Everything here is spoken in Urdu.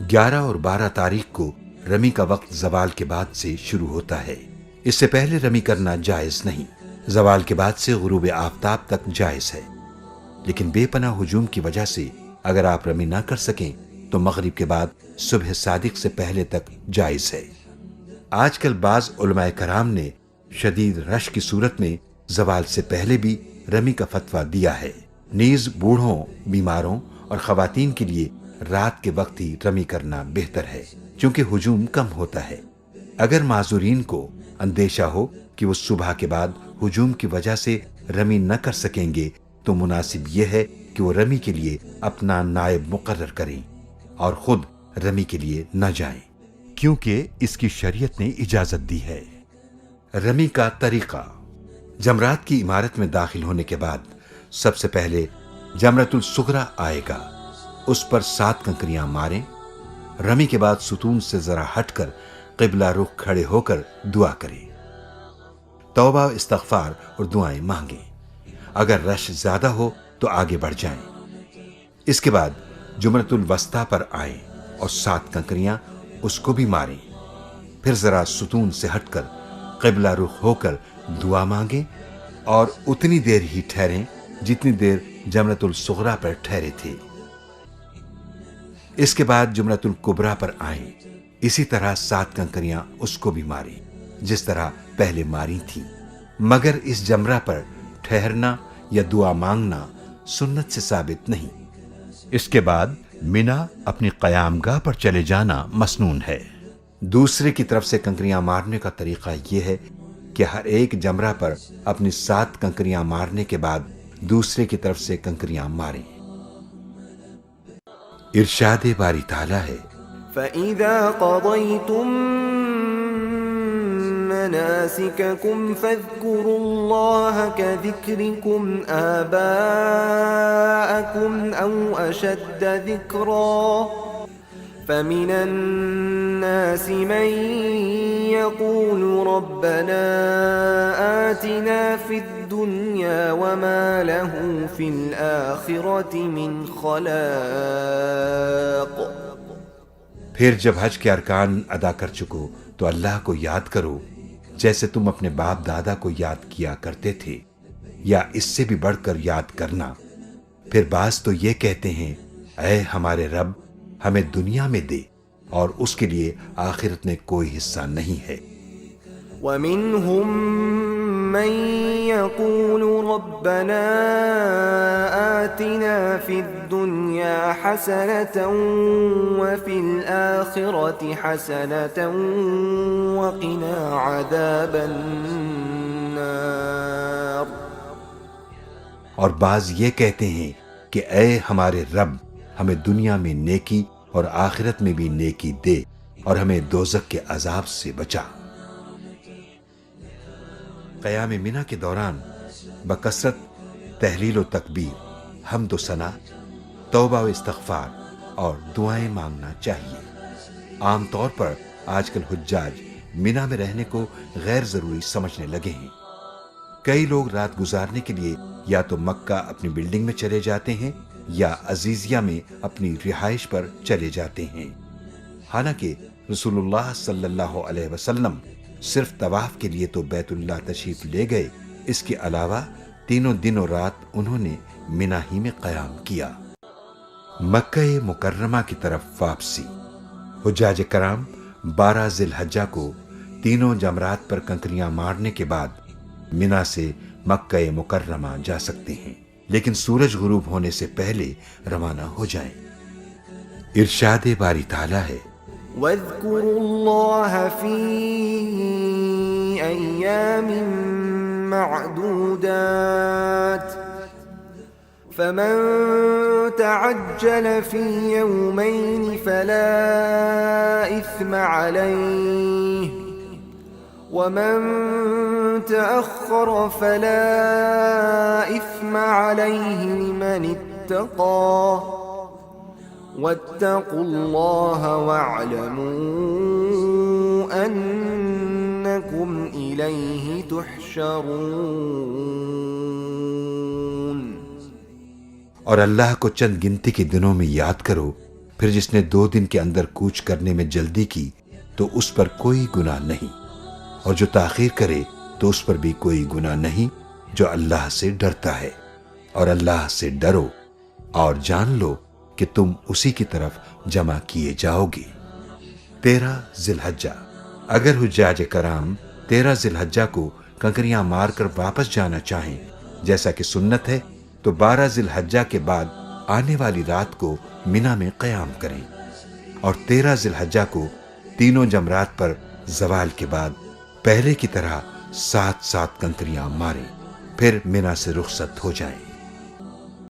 11 اور 12 تاریخ کو رمی کا وقت زوال کے بعد سے شروع ہوتا ہے۔ اس سے پہلے رمی کرنا جائز نہیں۔ زوال کے بعد سے غروب آفتاب تک جائز ہے، لیکن بے پناہ ہجوم کی وجہ سے اگر آپ رمی نہ کر سکیں تو مغرب کے بعد صبح صادق سے پہلے تک جائز ہے۔ آج کل بعض علماء کرام نے شدید رش کی صورت میں زوال سے پہلے بھی رمی کا فتویٰ دیا ہے۔ نیز بوڑھوں، بیماروں اور خواتین کے لیے رات کے وقت ہی رمی کرنا بہتر ہے، چونکہ ہجوم کم ہوتا ہے۔ اگر معذورین کو اندیشہ ہو کہ وہ صبح کے بعد ہجوم کی وجہ سے رمی نہ کر سکیں گے تو مناسب یہ ہے کہ وہ رمی کے لیے اپنا نائب مقرر کریں اور خود رمی کے لیے نہ جائیں، کیونکہ اس کی شریعت نے اجازت دی ہے۔ رمی کا طریقہ: جمرات کی عمارت میں داخل ہونے کے بعد سب سے پہلے جمرۃ الصغریٰ آئے گا، اس پر 7 کنکریاں ماریں۔ رمی کے بعد ستون سے ذرا ہٹ کر قبلہ رخ کھڑے ہو کر دعا کریں، توبہ استغفار اور دعائیں مانگیں۔ اگر رش زیادہ ہو تو آگے بڑھ جائیں۔ اس کے بعد جمرۃ الوسطیٰ پر آئیں اور 7 کنکریاں اس کو بھی ماریں۔ پھر ذرا ستون سے ہٹ کر قبلہ رخ ہو کر دعا مانگیں اور اتنی دیر ہی ٹھہریں جتنی دیر جمرۃ الصغریٰ پر ٹھہرے تھے۔ اس کے بعد جمرۃ الکبریٰ پر آئیں، اسی طرح 7 کنکریاں اس کو بھی ماریں جس طرح پہلے ماری تھیں، مگر اس جمرہ پر ٹھہرنا یا دعا مانگنا سنت سے ثابت نہیں۔ اس کے بعد منا اپنی قیام گاہ پر چلے جانا مسنون ہے۔ دوسرے کی طرف سے کنکریاں مارنے کا طریقہ یہ ہے کہ ہر ایک جمرہ پر اپنی 7 کنکریاں مارنے کے بعد دوسرے کی طرف سے کنکریاں ماریں۔ ارشاد باری تعالیٰ ہے: فَإِذَا قَضَيْتُم مَّنَاسِكَكُمْ فَاذْكُرُوا اللَّهَ كَذِكْرِكُمْ آبَاءَكُمْ أَوْ أَشَدَّ ذِكْرًا فَمِنَ النَّاسِ مَن يَقُولُ رَبَّنَا آتِنَا فِي الدُّنْيَا وَمَا لَهُ فِي الْآخِرَةِ مِنْ خَلَاقٍ۔ پھر جب حج کے ارکان ادا کر چکو تو اللہ کو یاد کرو جیسے تم اپنے باپ دادا کو یاد کیا کرتے تھے، یا اس سے بھی بڑھ کر یاد کرنا۔ پھر بعض تو یہ کہتے ہیں، اے ہمارے رب ہمیں دنیا میں دے، اور اس کے لیے آخرت میں کوئی حصہ نہیں ہے۔ وَمِنْهُمْ مَنْ يَقُولُ رَبَّنَا آتِنَا فِي الدُّنْيَا حَسَنَةً وَفِي الْآخِرَةِ حَسَنَةً وَقِنَا عَذَابَ النَّارِ۔ اور بعض یہ کہتے ہیں کہ اے ہمارے رب ہمیں دنیا میں نیکی اور آخرت میں بھی نیکی دے اور ہمیں دوزخ کے عذاب سے بچا۔ قیام منا کے دوران بکثرت تحلیل و تکبیر، حمد و ثنا، توبہ و استغفار اور دعائیں مانگنا چاہیے۔ عام طور پر آج کل حجاج منا میں رہنے کو غیر ضروری سمجھنے لگے ہیں۔ کئی لوگ رات گزارنے کے لیے یا تو مکہ اپنی بلڈنگ میں چلے جاتے ہیں یا عزیزیہ میں اپنی رہائش پر چلے جاتے ہیں، حالانکہ رسول اللہ صلی اللہ علیہ وسلم صرف طواف کے لیے تو بیت اللہ تشریف لے گئے، اس کے علاوہ تینوں دن و رات انہوں نے منا ہی میں قیام کیا۔ مکہ مکرمہ کی طرف واپسی: حجاج کرام 12 ذی الحجہ کو تینوں جمرات پر کنکریاں مارنے کے بعد منا سے مکہ مکرمہ جا سکتے ہیں، لیکن سورج غروب ہونے سے پہلے روانہ ہو جائیں۔ ارشاد باری تعالیٰ ہے: وَاذْكُرُوا اللَّهَ فِي أَيَّامٍ مَّعْدُودَاتٍ فَمَن تَعَجَّلَ فِي يَوْمَيْنِ فَلَا إِثْمَ عَلَيْهِ وَمَن تَأَخَّرَ فَلَا إِثْمَ عَلَيْهِ لِمَنِ اتَّقَىٰ وَاتَّقُوا اللَّهَ وَاعْلَمُوا أَنَّكُمْ إِلَيْهِ تُحْشَرُونَ۔ اور اللہ کو چند گنتی کے دنوں میں یاد کرو پھر جس نے 2 دن کے اندر کوچ کرنے میں جلدی کی تو اس پر کوئی گناہ نہیں، اور جو تاخیر کرے تو اس پر بھی کوئی گناہ نہیں، جو اللہ سے ڈرتا ہے۔ اور اللہ سے ڈرو اور جان لو کہ تم اسی کی طرف جمع کیے جاؤ گے۔ 13 ذی الحجہ۔ اگر حجاج کرام 13 ذی الحجہ کو کنکریاں مار کر واپس جانا چاہیں جیسا کہ سنت ہے تو 12 ذی الحجہ کے بعد آنے والی رات کو منا میں قیام کریں، اور 13 ذی الحجہ کو تینوں جمرات پر زوال کے بعد پہلے کی طرح 7 کنکریاں ماریں، پھر منا سے رخصت ہو جائیں۔